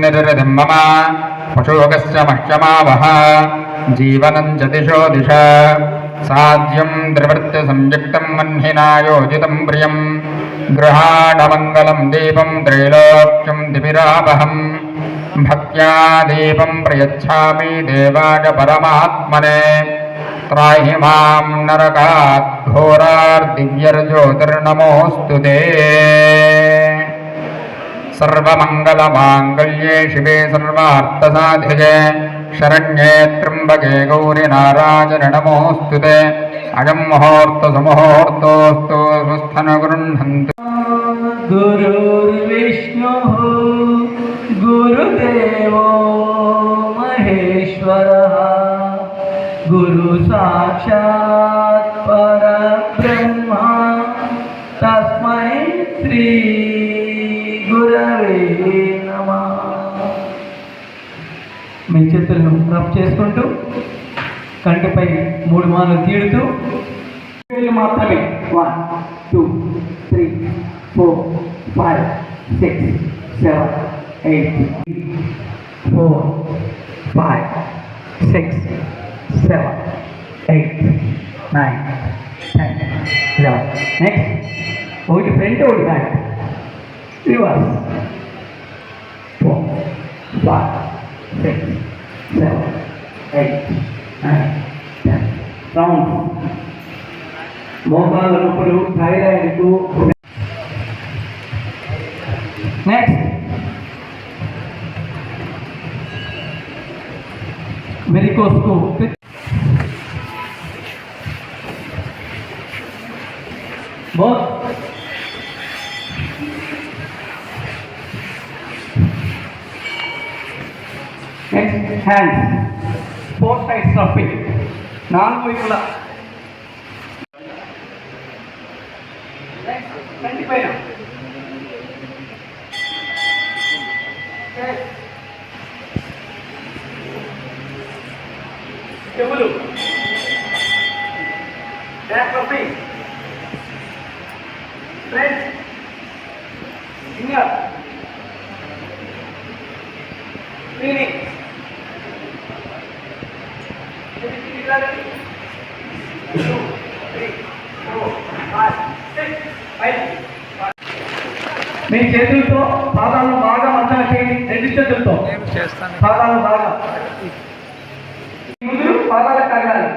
निरृतिं मम पशोकस्य मह्यमावह जीवनं च दिशो दिश साध्यं त्रिवृत्तिसंयुक्तं मह्निना योजितं प्रियं गृहाणमङ्गलं दीपं त्रैलोक्यं दिविरापहम् भक्त्या दीपं प्रयच्छामि देवाय परमात्मने त्राहि मां नरकात् घोरार्दिव्यर्ज्योतिर्नमोऽस्तु ते। सर्वमङ्गलमाङ्गल्ये शिवे सर्वार्थसाधिके शरण्ये त्र्यम्बके गौरि नारायणि नमोऽस्तु ते। अयं मुहूर्तसमुहूर्तोऽस्तु स्वस्थं गृह्णन्तु। गुरुर्विष्णुः गुरुदेवो महेश्वरः गुरु साक्षात् परब्रह्मा तस्मै श्री गुरवे नमः। మీ చేతులను రబ్ చేసుకుంటూ కంటిపై 3 మార్లు తీడుతూ మాత్రమే 1 2 3 4 5 6 7 8 4 5 6 7 8 9 10 11. నెక్స్ట్ ఒకటి ఫ్రంట్ ఒకటి బ్యాక్ రివర్స్ 4 5 6 7 8 9 10 రౌండ్ మోకాళ్ళ నొప్పులు థైరాయిడ్కు. నెక్స్ట్ వెరికోస్కు both next hands 4 sides of it 4 వైపులా next ఫ్రంట్ పైన చెవులు back of face front finger cleaning మీ చేతులతో పాదాలను బాగా మంచం చేయండి. 2 చేతులతో పాదాలను బాగా ముందు పాదాలు కడగాలి.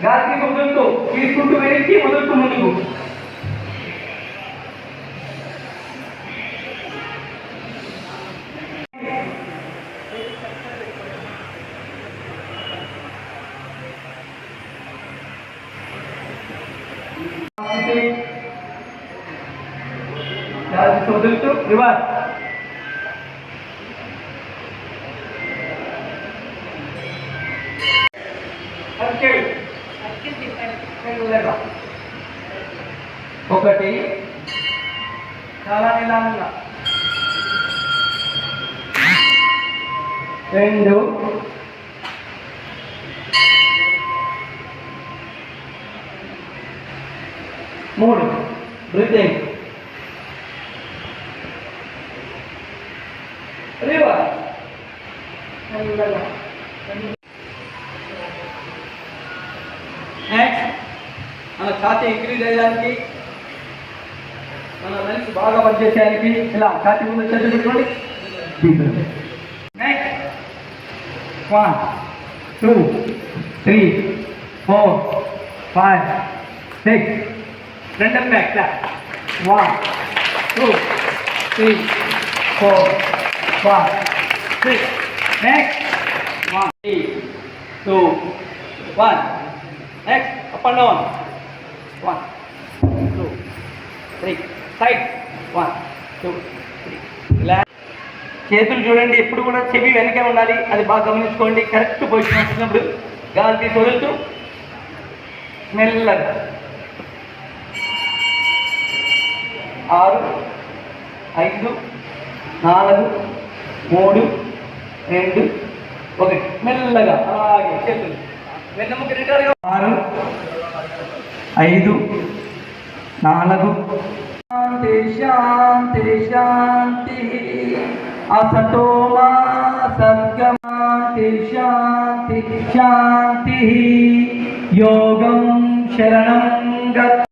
గాలికి వదులుతూ తీసుకుంటూ వెనక్కి వదులుతూ ముందుకు. గాలికి వదులుతూ రివర్స్. ఒకటి చాలా నిదానంగా 2 3 బ్రీతింగ్ రివర్స్. నెక్స్ట్ మన ఛాతీ ఇంక్రీజ్ అయ్యడానికి మన లంగ్స్ బాగా పనిచేసేదానికి ఇలా ఛాతీ ముందు చేతులు పెట్టుకోండి. Next 1 2 3 4 5 6 front and back 1 2 3 4 5 6 next 1 3 2 1 next up and down 1 2 3 side 1 2 3 ఇలా. చేతులు చూడండి ఎప్పుడు కూడా చెవి వెనకే ఉండాలి, అది బాగా గమనించుకోండి. కరెక్ట్ పొజిషన్ వచ్చినప్పుడు గాలి తీసి వదులుతూ మెల్లగా 6 5 4 3 2 1 మెల్లగా అలాగే చేతులు వెన్నెముక నిటారుగా 6 5 4 శాంతి శాంతి శాంతి असतो मा सद्गमाति शान्ति शान्तिः योगं शरणं गच्छ